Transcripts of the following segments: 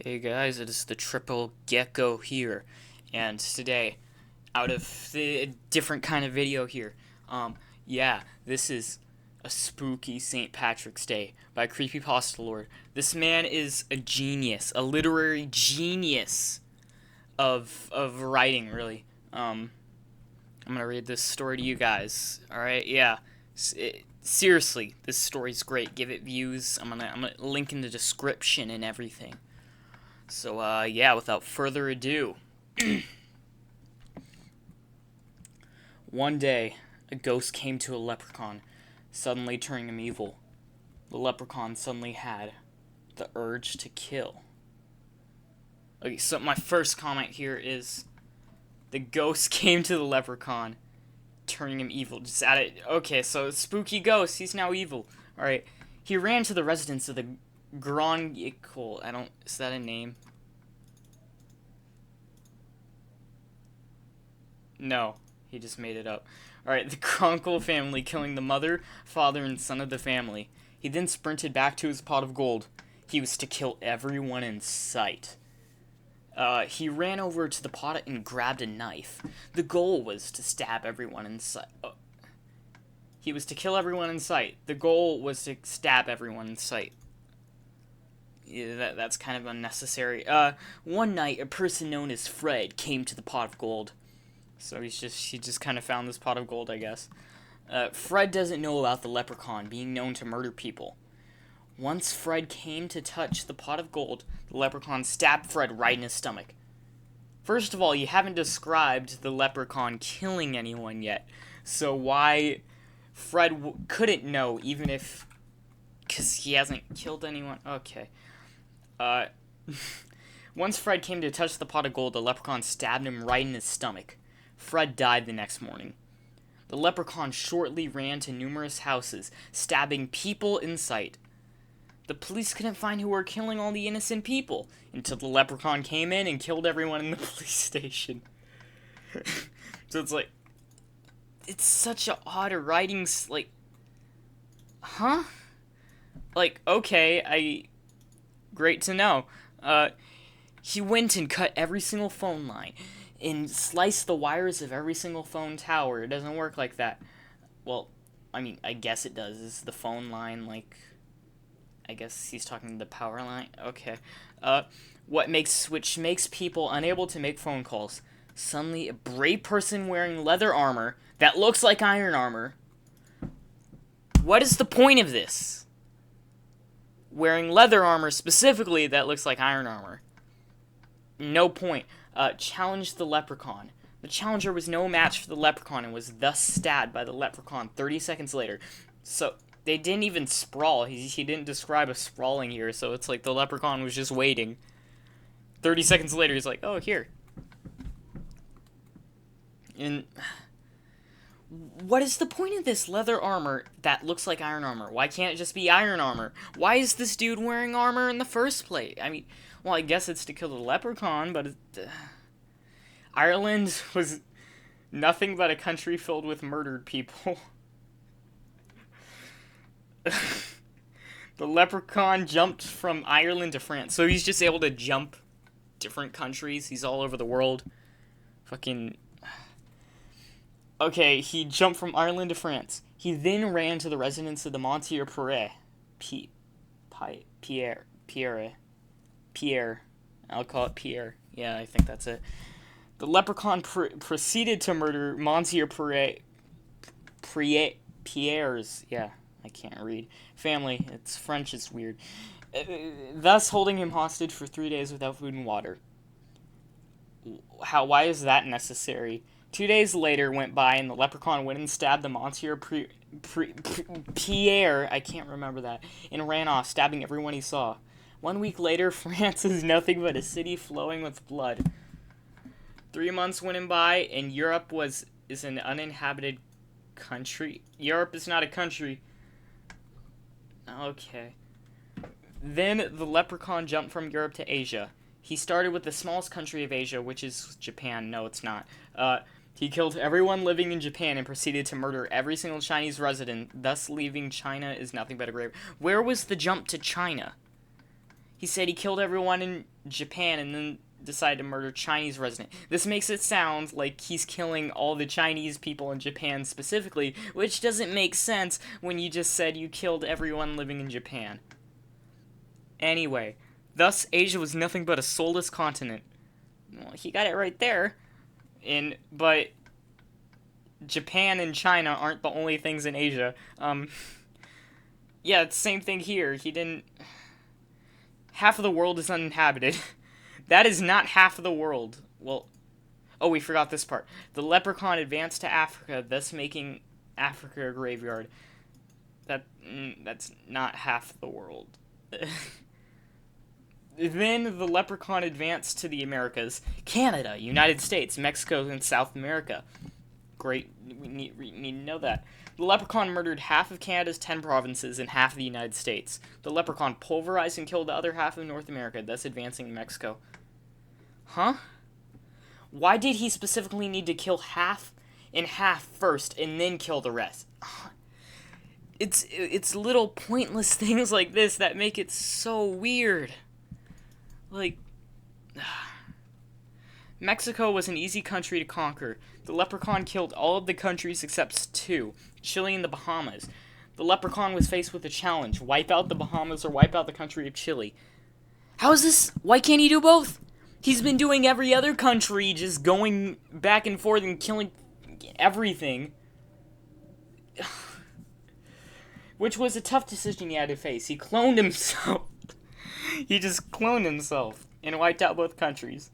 Hey guys, it is the Triple Gecko here, and today, out of the different kind of video here, this is a spooky St. Patrick's Day by Creepypasta Lord. This man is a genius, a literary genius of writing, really. I'm gonna read this story to you guys. All right, yeah. Seriously, this story's great. Give it views. I'm gonna link in the description and everything. So, without further ado. One day, a ghost came to a leprechaun, suddenly turning him evil. The leprechaun suddenly had the urge to kill. Okay, so my first comment here is the ghost came to the leprechaun, turning him evil. Just add it. Okay, so spooky ghost, he's now evil. Alright, he ran to the residence of the Gronicle. Is that a name? No, he just made it up. Alright, the Gronicle family, killing the mother, father, and son of the family. He then sprinted back to his pot of gold. He was to kill everyone in sight. He ran over to the pot and grabbed a knife. The goal was to stab everyone in sight. He was to kill everyone in sight. The goal was to stab everyone in sight. Yeah, that's kind of unnecessary. One night, a person known as Fred came to the pot of gold. So he just kind of found this pot of gold, I guess. Fred doesn't know about the leprechaun being known to murder people. Once Fred came to touch the pot of gold, the leprechaun stabbed Fred right in his stomach. First of all, you haven't described the leprechaun killing anyone yet. So why Fred couldn't know, even if... because he hasn't killed anyone? Okay. Once Fred came to touch the pot of gold, the leprechaun stabbed him right in his stomach. Fred died the next morning. The leprechaun shortly ran to numerous houses, stabbing people in sight. The police couldn't find who were killing all the innocent people, until the leprechaun came in and killed everyone in the police station. So it's such a odd writing, huh? Okay, great to know. He went and cut every single phone line and sliced the wires of every single phone tower. It doesn't work like that. Well, I mean, I guess it does. Is the phone line, I guess he's talking the power line? Okay. Which makes people unable to make phone calls. Suddenly, a brave person wearing leather armor that looks like iron armor. What is the point of this? Wearing leather armor specifically that looks like iron armor. No point. Challenged the leprechaun. The challenger was no match for the leprechaun and was thus stabbed by the leprechaun 30 seconds later. So, they didn't even sprawl. He didn't describe a sprawling here, so it's like the leprechaun was just waiting. 30 seconds later, he's like, oh, here. And what is the point of this leather armor that looks like iron armor? Why can't it just be iron armor? Why is this dude wearing armor in the first place? I mean, well, I guess it's to kill the leprechaun, but Ireland was nothing but a country filled with murdered people. The leprechaun jumped from Ireland to France. So he's just able to jump different countries. He's all over the world. Fucking... Okay, he jumped from Ireland to France. He then ran to the residence of the Monsieur Pierre. Pierre. I'll call it Pierre. Yeah, I think that's it. The leprechaun proceeded to murder Monsieur Pierre's... Yeah, I can't read. Family. It's French, it's weird. Thus holding him hostage for 3 days without food and water. Why is that necessary? 2 days later went by, and the leprechaun went and stabbed the Monsieur Pierre, I can't remember that, and ran off, stabbing everyone he saw. 1 week later, France is nothing but a city flowing with blood. 3 months went by, and Europe is an uninhabited country. Europe is not a country. Okay. Then the leprechaun jumped from Europe to Asia. He started with the smallest country of Asia, which is Japan. No, it's not. He killed everyone living in Japan and proceeded to murder every single Chinese resident, thus leaving China is nothing but a grave. Where was the jump to China? He said he killed everyone in Japan and then decided to murder Chinese resident. This makes it sound like he's killing all the Chinese people in Japan specifically, which doesn't make sense when you just said you killed everyone living in Japan. Anyway, thus Asia was nothing but a soulless continent. Well, he got it right there. But Japan and China aren't the only things in Asia. Yeah, it's the same thing here. He didn't... Half of the world is uninhabited. That is not half of the world. Well, oh, we forgot this part. The leprechaun advanced to Africa, thus making Africa a graveyard. That's not half the world. Then the leprechaun advanced to the Americas. Canada, United States, Mexico, and South America. Great, we need to know that. The leprechaun murdered half of Canada's 10 provinces and half of the United States. The leprechaun pulverized and killed the other half of North America, thus advancing to Mexico. Huh? Why did he specifically need to kill half in half first and then kill the rest? It's little pointless things like this that make it so weird. Like, Mexico was an easy country to conquer. The leprechaun killed all of the countries except 2, Chile and the Bahamas. The leprechaun was faced with a challenge: wipe out the Bahamas or wipe out the country of Chile. How is this? Why can't he do both? He's been doing every other country, just going back and forth and killing everything. Which was a tough decision he had to face. He cloned himself. He just cloned himself and wiped out both countries.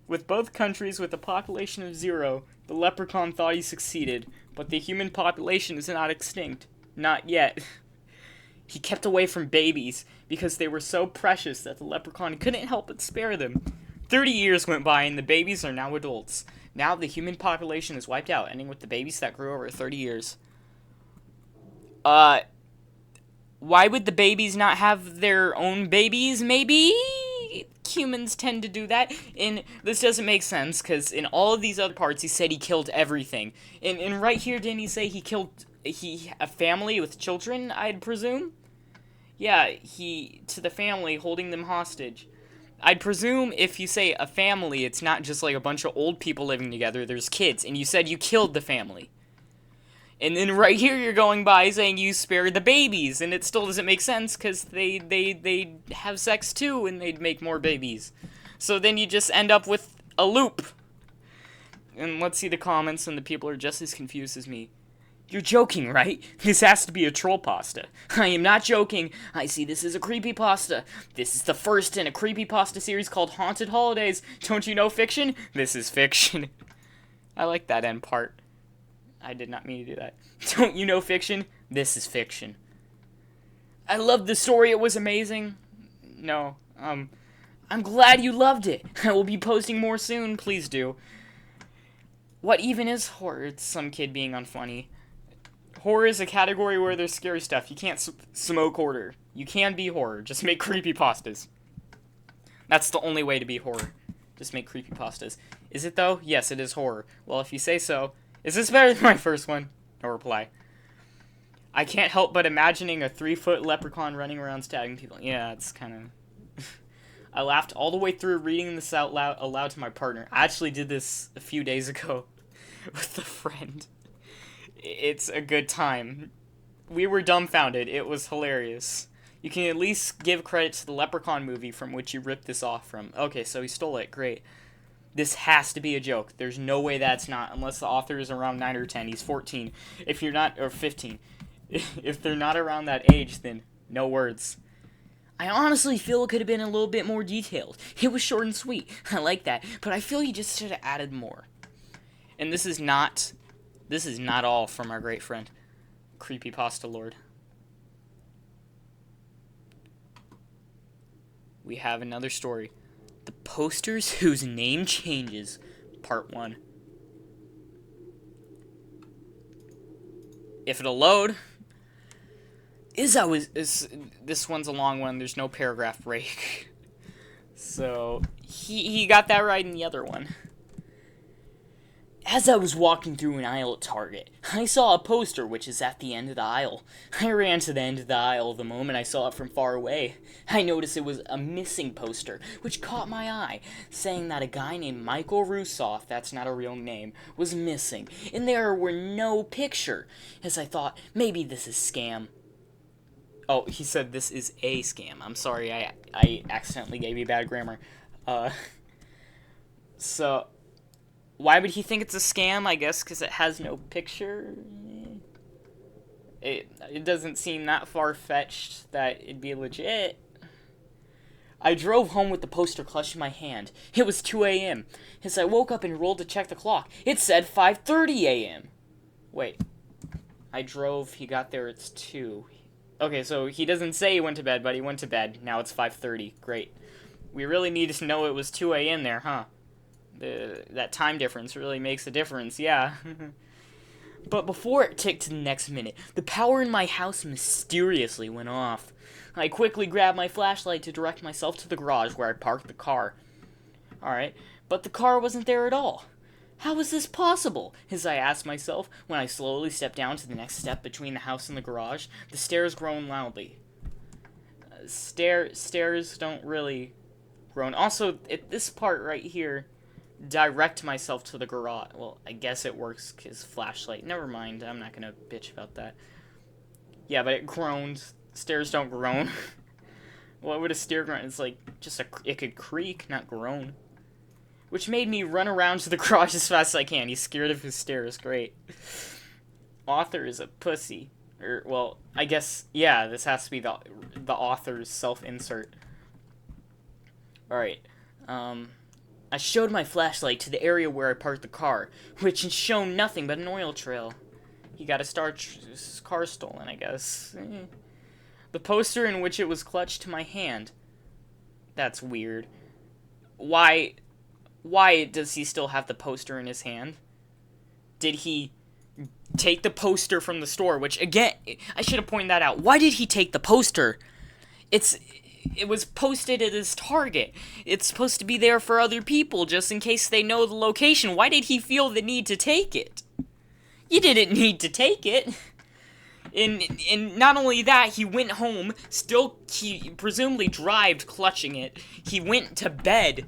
With both countries with a population of 0, the leprechaun thought he succeeded, but the human population is not extinct. Not yet. He kept away from babies because they were so precious that the leprechaun couldn't help but spare them. 30 years went by and the babies are now adults. Now the human population is wiped out, ending with the babies that grew over 30 years. Why would the babies not have their own babies, maybe? Humans tend to do that, and this doesn't make sense, because in all of these other parts, he said he killed everything. And right here, didn't he say he killed a family with children, I'd presume? Yeah, to the family, holding them hostage. I'd presume if you say a family, it's not just like a bunch of old people living together, there's kids, and you said you killed the family. And then right here you're going by saying you spared the babies, and it still doesn't make sense because they have sex too and they'd make more babies. So then you just end up with a loop. And let's see the comments, and the people are just as confused as me. You're joking, right? This has to be a trollpasta. I am not joking. I see this as a creepypasta. This is the first in a creepypasta series called Haunted Holidays. Don't you know fiction? This is fiction. I like that end part. I did not mean to do that. Don't you know fiction? This is fiction. I loved the story. It was amazing. No. I'm glad you loved it. I will be posting more soon. Please do. What even is horror? It's some kid being unfunny. Horror is a category where there's scary stuff. You can't smoke horror. You can be horror. Just make creepypastas. That's the only way to be horror. Just make creepypastas. Is it though? Yes, it is horror. Well, if you say so. Is this better than my first one? No reply. I can't help but imagining a 3-foot leprechaun running around stabbing people. Yeah, it's kind of... I laughed all the way through reading this out aloud to my partner. I actually did this a few days ago with a friend. It's a good time. We were dumbfounded. It was hilarious. You can at least give credit to the Leprechaun movie from which you ripped this off from. Okay, so he stole it. Great. This has to be a joke. There's no way that's not, unless the author is around 9 or 10. He's 14. If you're not, or 15. If they're not around that age, then no words. I honestly feel it could have been a little bit more detailed. It was short and sweet. I like that. But I feel you just should have added more. And this is not all from our great friend, Creepypasta Lord. We have another story. The Posters Whose Name Changes, Part 1. If it'll load. This one's a long one. There's no paragraph break. So, he got that right in the other one. As I was walking through an aisle at Target, I saw a poster which is at the end of the aisle. I ran to the end of the aisle the moment I saw it from far away. I noticed it was a missing poster, which caught my eye, saying that a guy named Michael Rusoff, that's not a real name, was missing, and there were no picture. As I thought, maybe this is scam. Oh, he said this is a scam. I'm sorry, I accidentally gave you bad grammar. So... Why would he think it's a scam? I guess because it has no picture. It doesn't seem that far-fetched that it'd be legit. I drove home with the poster clutched in my hand. It was 2 a.m. As I woke up and rolled to check the clock, it said 5:30 a.m. Wait. He got there, it's 2. Okay, so he doesn't say he went to bed, but he went to bed. Now it's 5:30. Great. We really needed to know it was 2 a.m. there, huh? That time difference really makes a difference, yeah. But before it ticked to the next minute, the power in my house mysteriously went off. I quickly grabbed my flashlight to direct myself to the garage where I parked the car. Alright, but the car wasn't there at all. How was this possible? As I asked myself when I slowly stepped down to the next step between the house and the garage, the stairs groaned loudly. Stairs don't really groan. Also, at this part right here, direct myself to the garage. Well, I guess it works because flashlight. Never mind. I'm not gonna bitch about that. Yeah, but it groaned. Stairs don't groan. What would a stair groan? It's like it could creak, not groan. Which made me run around to the garage as fast as I can. He's scared of his stairs. Great. Author is a pussy. Well, I guess, yeah, this has to be the author's self-insert. Alright. I showed my flashlight to the area where I parked the car, which had shown nothing but an oil trail. He got his car stolen, I guess. The poster in which it was clutched to my hand. That's weird. Why does he still have the poster in his hand? Did he take the poster from the store? Which, again, I should have pointed that out. Why did he take the poster? It was posted at his Target. It's supposed to be there for other people, just in case they know the location. Why did he feel the need to take it? You didn't need to take it. And not only that, he went home, he presumably drived clutching it. He went to bed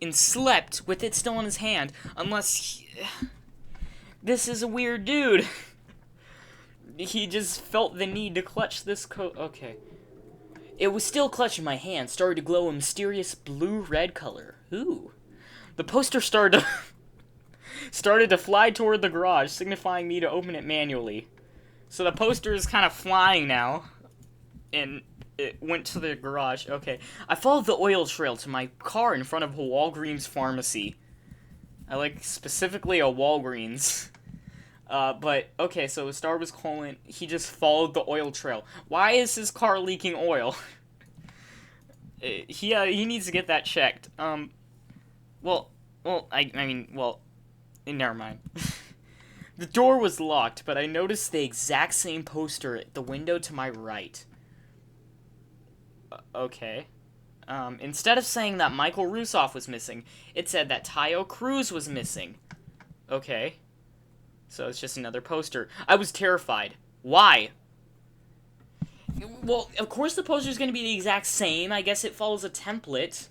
and slept with it still in his hand. This is a weird dude. He just felt the need to clutch this okay. It was still clutched in my hand, started to glow a mysterious blue-red color. Ooh. The poster started to fly toward the garage, signifying me to open it manually. So the poster is kind of flying now, and it went to the garage. Okay. I followed the oil trail to my car in front of a Walgreens pharmacy. I like specifically a Walgreens. But, okay, so the star was calling, he just followed the oil trail. Why is his car leaking oil? He needs to get that checked. I mean, never mind. The door was locked, but I noticed the exact same poster at the window to my right. Okay. Instead of saying that Michael Rusoff was missing, it said that Tayo Cruz was missing. Okay. So it's just another poster. I was terrified. Why? Well, of course the poster's going to be the exact same. I guess it follows a template.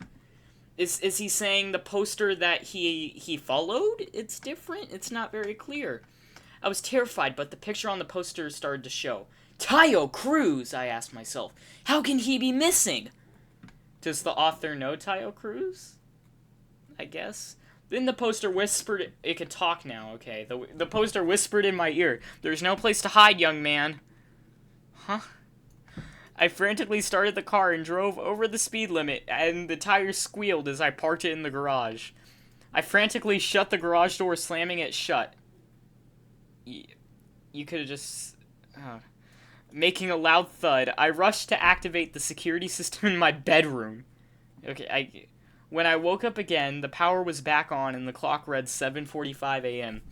Is he saying the poster that he followed? It's different? It's not very clear. I was terrified, but the picture on the poster started to show. Tayo Cruz, I asked myself. How can he be missing? Does the author know Tayo Cruz? I guess. Then the poster whispered, it could talk now, okay. The poster whispered in my ear, "There's no place to hide, young man." Huh? I frantically started the car and drove over the speed limit, and the tires squealed as I parked it in the garage. I frantically shut the garage door, slamming it shut. You could have just... Making a loud thud, I rushed to activate the security system in my bedroom. Okay, When I woke up again, the power was back on and the clock read 7:45 a.m.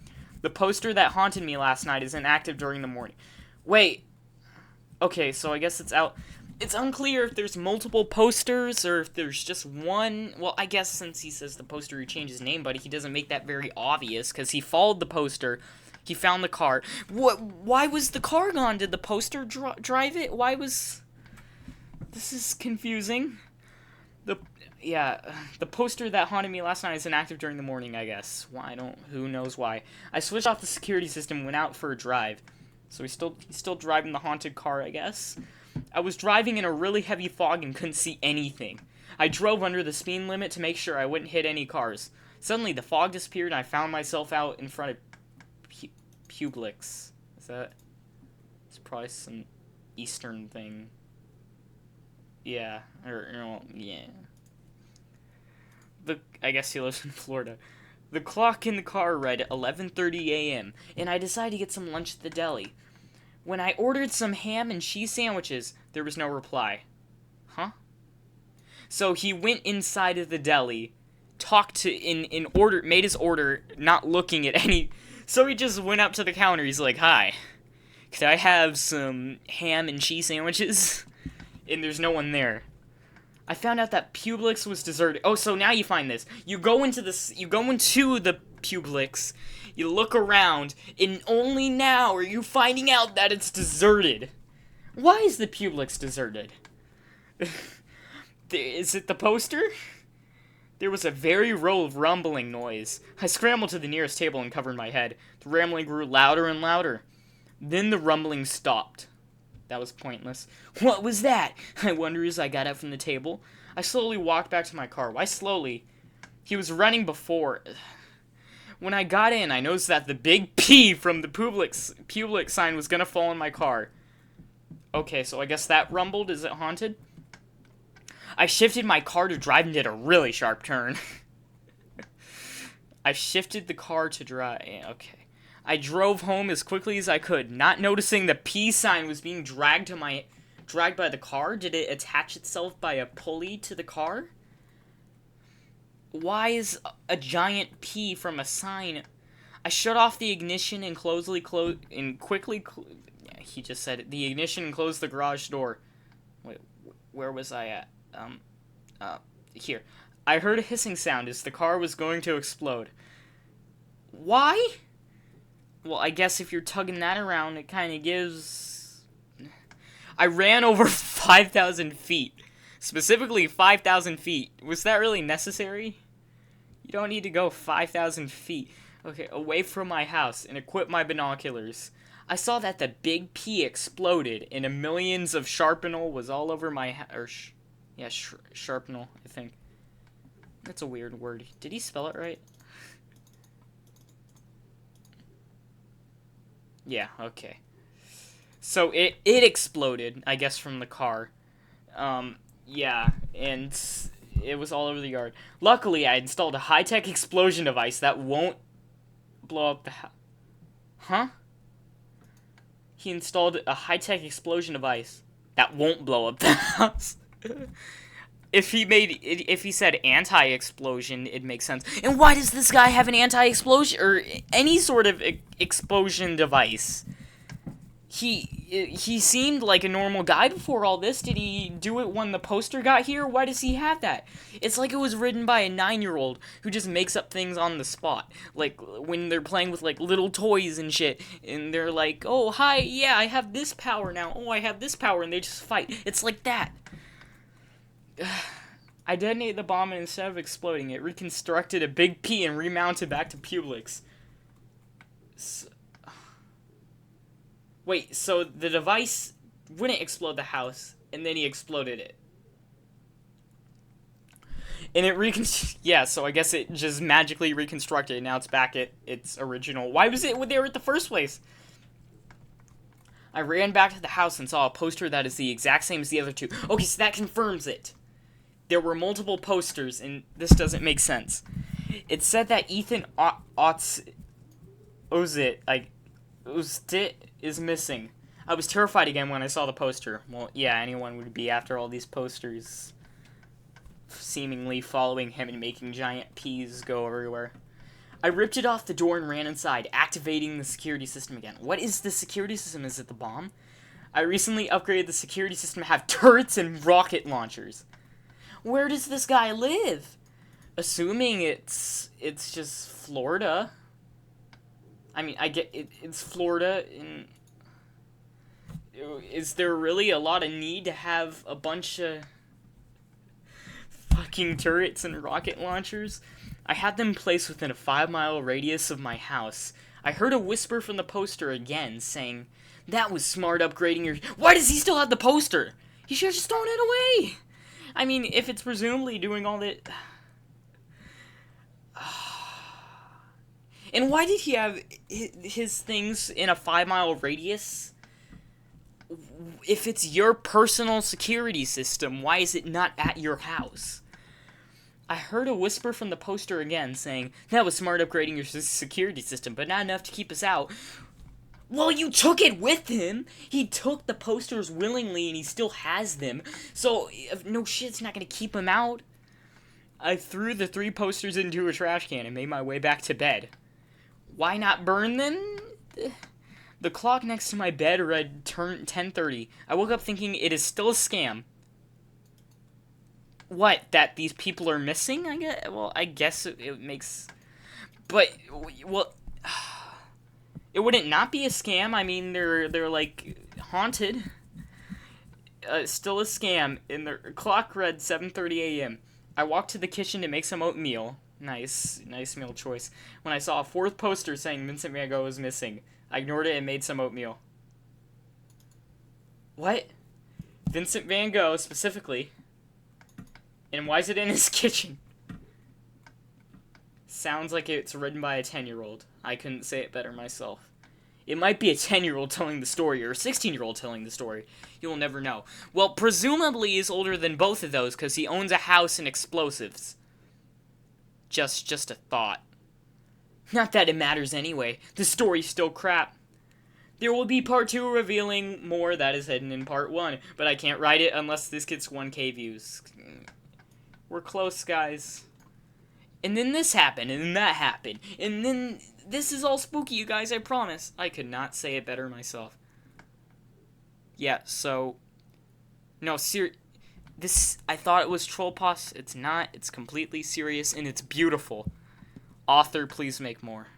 The poster that haunted me last night is inactive during the morning. Wait. Okay, so I guess it's out. It's unclear if there's multiple posters or if there's just one. Well, I guess since he says the poster he changed his name, but he doesn't make that very obvious because he followed the poster. He found the car. What? Why was the car gone? Did the poster drive it? Why was... This is confusing. The poster that haunted me last night is inactive during the morning, I guess. Why? Who knows why. I switched off the security system and went out for a drive. So he's still driving the haunted car, I guess. I was driving in a really heavy fog and couldn't see anything. I drove under the speed limit to make sure I wouldn't hit any cars. Suddenly, the fog disappeared and I found myself out in front of Publix. Is that... It's probably some Eastern thing. Yeah. Yeah. I guess he lives in Florida. The clock in the car read 11:30 a.m., and I decided to get some lunch at the deli. When I ordered some ham and cheese sandwiches, there was no reply. Huh? So he went inside of the deli, talked to made his order, not looking at any. So he just went up to the counter. He's like, "Hi, could I have some ham and cheese sandwiches?" And there's no one there. I found out that Publix was deserted. Oh, so now you find this. You go into the Publix, you look around, and only now are you finding out that it's deserted. Why is the Publix deserted? Is it the poster? There was a very low rumbling noise. I scrambled to the nearest table and covered my head. The rambling grew louder and louder. Then the rumbling stopped. That was pointless. What was that? I wondered as I got up from the table. I slowly walked back to my car. Why slowly? He was running before. When I got in, I noticed that the big P from the Publix sign was gonna fall in my car. Okay, so I guess that rumbled. Is it haunted? I shifted my car to drive and did a really sharp turn. I shifted the car to drive. Okay. I drove home as quickly as I could, not noticing the P sign was being dragged by the car. Did it attach itself by a pulley to the car? Why is a giant P from a sign? I shut off the ignition and he just said it. The ignition and closed the garage door. Wait, where was I at? Here. I heard a hissing sound as the car was going to explode. Why? Well, I guess if you're tugging that around, it kind of gives... I ran over 5,000 feet. Specifically 5,000 feet. Was that really necessary? You don't need to go 5,000 feet. Okay, away from my house and equip my binoculars. I saw that the big P exploded and millions of sharpenal was all over my sharpenal, I think. That's a weird word. Did he spell it right? Yeah, okay. So it exploded, I guess, from the car. Yeah, and it was all over the yard. Luckily, I installed a high-tech explosion device that won't blow up the house. Huh? He installed a high-tech explosion device that won't blow up the house. If he said anti-explosion, it makes sense. And why does this guy have an anti-explosion or any sort of explosion device? He seemed like a normal guy before all this. Did he do it when the poster got here? Why does he have that? It's like it was written by a 9-year-old who just makes up things on the spot. Like when they're playing with like little toys and shit, and they're like, "Oh, hi, yeah, I have this power now. Oh, I have this power," and they just fight. It's like that. I detonated the bomb, and instead of exploding, it reconstructed a big P and remounted back to Publix. Wait, so the device wouldn't explode the house, and then he exploded it. And it yeah, so I guess it just magically reconstructed, and now it's back at its original. Why was it there at the first place? I ran back to the house and saw a poster that is the exact same as the other two. Okay, so that confirms it. There were multiple posters, and this doesn't make sense. It said that Ethan Ozit is missing. I was terrified again when I saw the poster. Well, yeah, anyone would be after all these posters seemingly following him and making giant P's go everywhere. I ripped it off the door and ran inside, activating the security system again. What is the security system? Is it the bomb? I recently upgraded the security system to have turrets and rocket launchers. Where does this guy live? Assuming it's just Florida. I mean, I get it, it's Florida. Is there really a lot of need to have a bunch of fucking turrets and rocket launchers? I had them placed within a 5-mile radius of my house. I heard a whisper from the poster again, saying, "That was smart upgrading your..." Why does he still have the poster? He should have just thrown it away. I mean, if it's presumably doing all that... And why did he have his things in a 5-mile radius? If it's your personal security system, why is it not at your house? I heard a whisper from the poster again, saying, "That was smart upgrading your security system, but not enough to keep us out." Well, you took it with him! He took the posters willingly, and he still has them. So, no shit, it's not gonna keep him out. I threw the 3 posters into a trash can and made my way back to bed. Why not burn them? The clock next to my bed read 10:30. I woke up thinking it is still a scam. What? That these people are missing? I guess it makes... But, well... It wouldn't not be a scam. I mean, they're like, haunted. Still a scam. And the clock read 7:30 a.m. I walked to the kitchen to make some oatmeal. Nice meal choice. When I saw a 4th poster saying Vincent Van Gogh was missing, I ignored it and made some oatmeal. What? Vincent Van Gogh, specifically. And why is it in his kitchen? Sounds like it's written by a 10-year-old. I couldn't say it better myself. It might be a 10-year-old telling the story, or a 16-year-old telling the story. You'll never know. Well, presumably he's older than both of those, because he owns a house and explosives. Just a thought. Not that it matters anyway. The story's still crap. There will be part 2 revealing more that is hidden in part 1, but I can't write it unless this gets 1K views. We're close, guys. And then this happened, and then that happened, and then this is all spooky, you guys, I promise. I could not say it better myself. Yeah, so... No, this, I thought it was trollpasta. It's not. It's completely serious, and it's beautiful. Author, please make more.